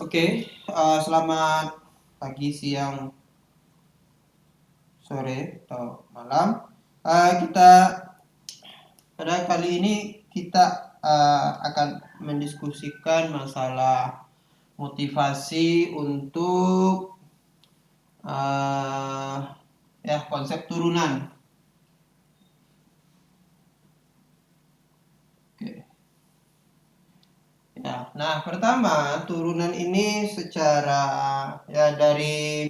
Oke, selamat pagi, siang, sore, atau malam. Kita pada kali ini kita akan mendiskusikan masalah motivasi untuk konsep turunan. Oke. Ya, nah pertama turunan ini secara dari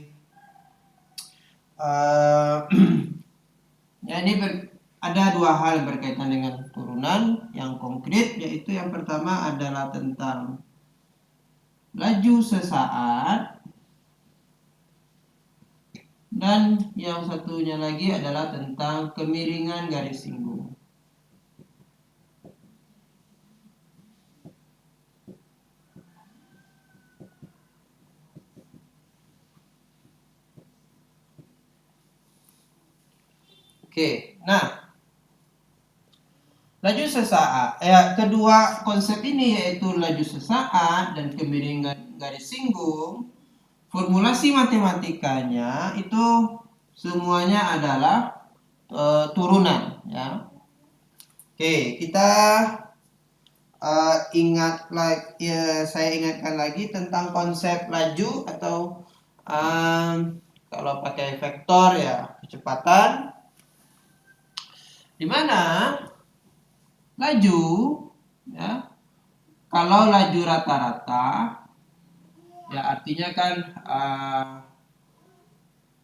ya ini ada dua hal yang berkaitan dengan turunan yang konkret, yaitu yang pertama adalah tentang laju sesaat, dan yang satunya lagi adalah tentang kemiringan garis singgung. Oke, nah laju sesaat, kedua konsep ini yaitu laju sesaat dan kemiringan garis singgung, formulasi matematikanya itu semuanya adalah turunan, ya. Oke, kita saya ingatkan lagi tentang konsep laju atau kalau pakai vektor ya kecepatan, di mana laju ya kalau laju rata-rata ya artinya kan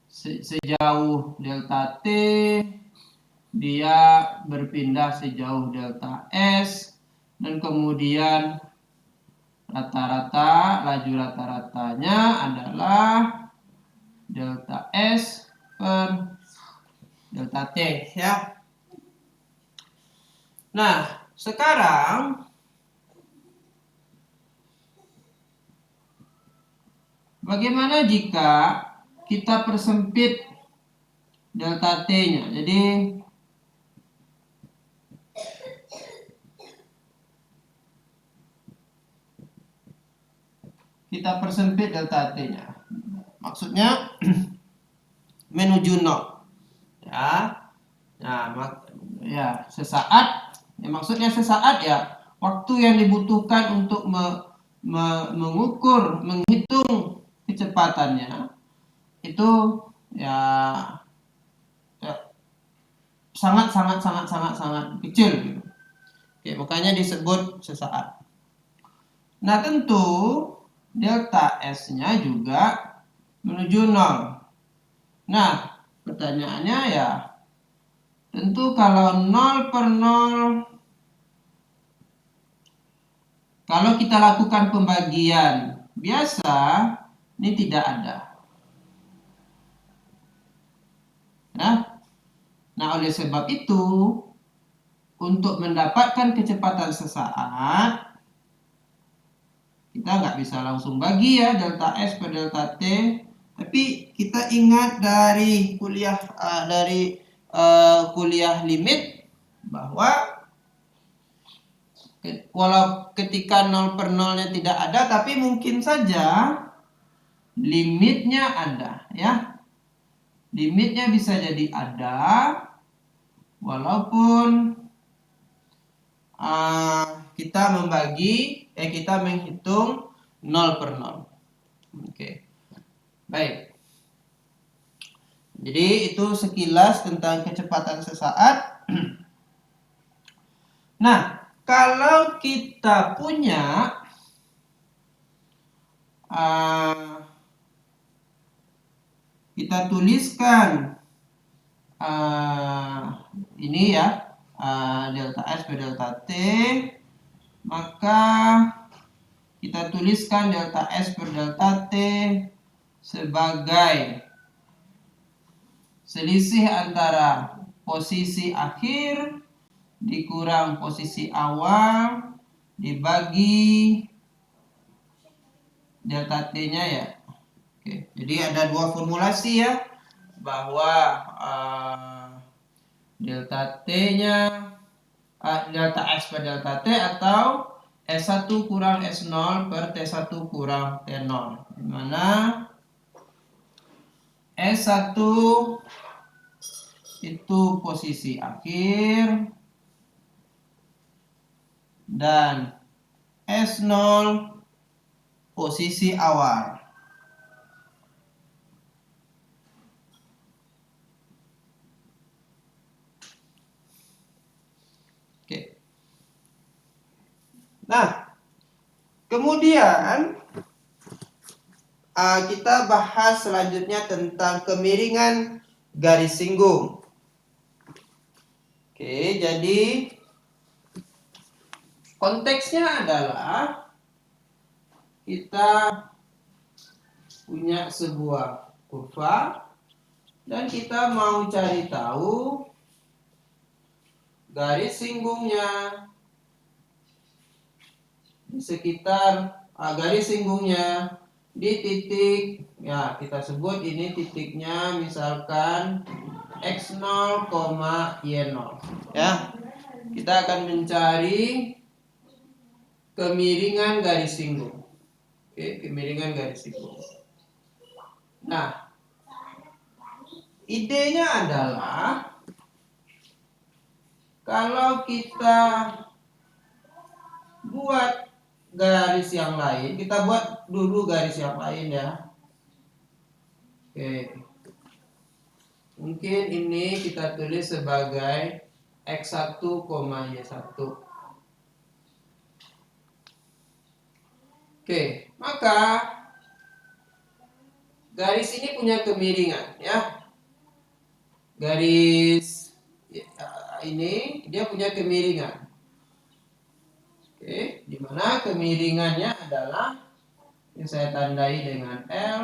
sejauh delta T dia berpindah sejauh delta S, dan kemudian laju rata-ratanya adalah delta S per delta T, ya. Nah, sekarang bagaimana jika kita persempit delta T-nya? Jadi kita persempit delta T-nya. Maksudnya menuju 0. Ya. Nah, sesaat, ya maksudnya sesaat ya waktu yang dibutuhkan untuk menghitung kecepatannya itu ya sangat kecil gitu. Oke, makanya disebut sesaat. Nah, tentu delta S-nya juga menuju 0. Nah, pertanyaannya ya tentu kalau 0 per 0, kalau kita lakukan pembagian biasa, ini tidak ada. Nah, oleh sebab itu, untuk mendapatkan kecepatan sesaat, kita nggak bisa langsung bagi ya delta S per delta T, tapi kita ingat dari kuliah limit bahwa walau ketika 0 per 0-nya tidak ada, tapi mungkin saja limitnya ada, ya. Limitnya bisa jadi ada walaupun kita menghitung 0 per 0. Oke. Baik. Jadi itu sekilas tentang kecepatan sesaat. Nah, kalau kita punya kita tuliskan ini ya, delta S per delta T, maka kita tuliskan delta S per delta T sebagai selisih antara posisi akhir dikurang posisi awal dibagi delta T-nya ya. Oke, jadi ada dua formulasi ya, bahwa delta T-nya delta S per delta T atau S1 kurang S0 per T1 kurang T0, dimana S1 itu posisi akhir dan S0 posisi awal. Oke. Nah, kemudian kita bahas selanjutnya tentang kemiringan garis singgung. Oke, jadi konteksnya adalah kita punya sebuah kurva dan kita mau cari tahu garis singgungnya di sekitar garis singgungnya di titik, ya kita sebut ini titiknya misalkan X0, Y0, ya. Kita akan mencari kemiringan garis singgung. Oke, kemiringan garis singgung. Nah, idenya adalah kalau kita buat garis yang lain, kita buat dulu garis yang lain ya. Oke. Mungkin ini kita tulis sebagai X1, Y1. Oke, maka garis ini punya kemiringan ya. Garis ini dia punya kemiringan. Oke, dimana kemiringannya adalah yang saya tandai dengan L,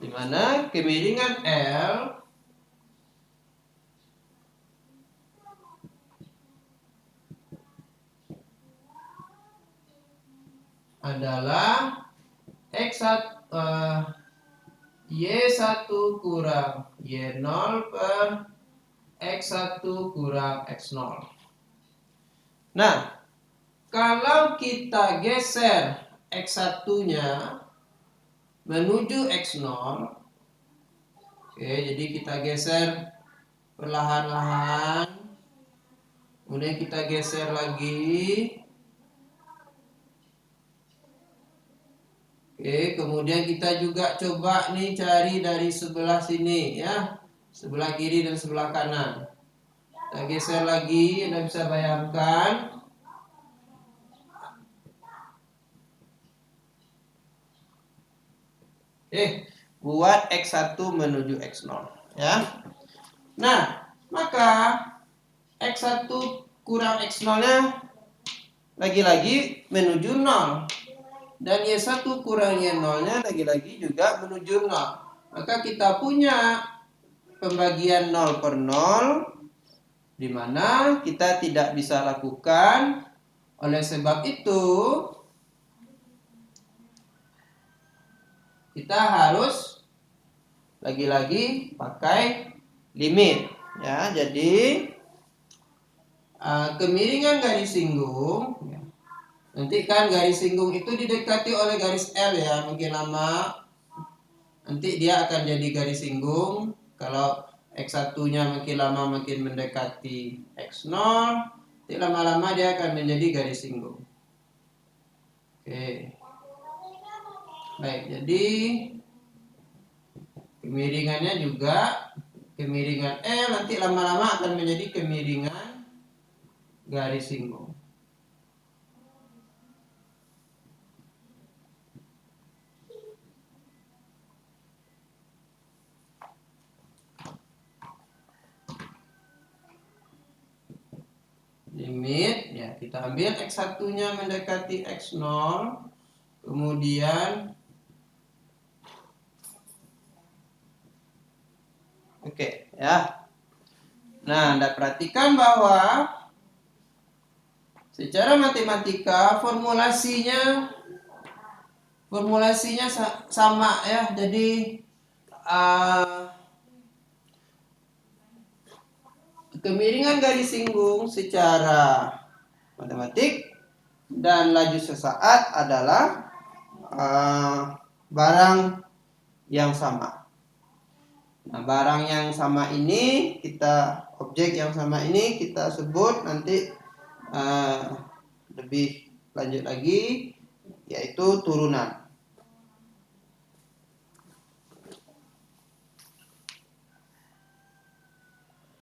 dimana kemiringan L adalah Y1 kurang Y0 per X1 kurang X0. Nah, kalau kita geser X1-nya menuju X0, oke, jadi kita geser perlahan-lahan, kemudian kita geser lagi. Oke, kemudian kita juga coba nih cari dari sebelah sini ya, sebelah kiri dan sebelah kanan. Kita geser lagi, Anda bisa bayangkan. Buat X1 menuju X0 ya. Nah, maka X1 kurang X0-nya lagi-lagi menuju 0. Dan Y1 kurang Y0-nya lagi-lagi juga menuju 0. Maka kita punya pembagian 0 per 0, di mana kita tidak bisa lakukan. Oleh sebab itu, kita harus lagi-lagi pakai limit ya. Jadi kemiringan garis singgung ya. Nanti kan garis singgung itu didekati oleh garis L ya, makin lama nanti dia akan jadi garis singgung. Kalau X1-nya makin lama makin mendekati X0, nanti lama-lama dia akan menjadi garis singgung. Oke. Baik, jadi kemiringannya juga kemiringan L nanti lama-lama akan menjadi kemiringan garis singgung. Limit ya, kita ambil X1-nya mendekati X0, kemudian oke ya. Nah, Anda perhatikan bahwa secara matematika formulasinya sama ya. Jadi kemiringan garis singgung secara matematik, dan laju sesaat adalah barang yang sama. Nah, barang yang sama ini objek yang sama ini kita sebut nanti lebih lanjut lagi, yaitu turunan.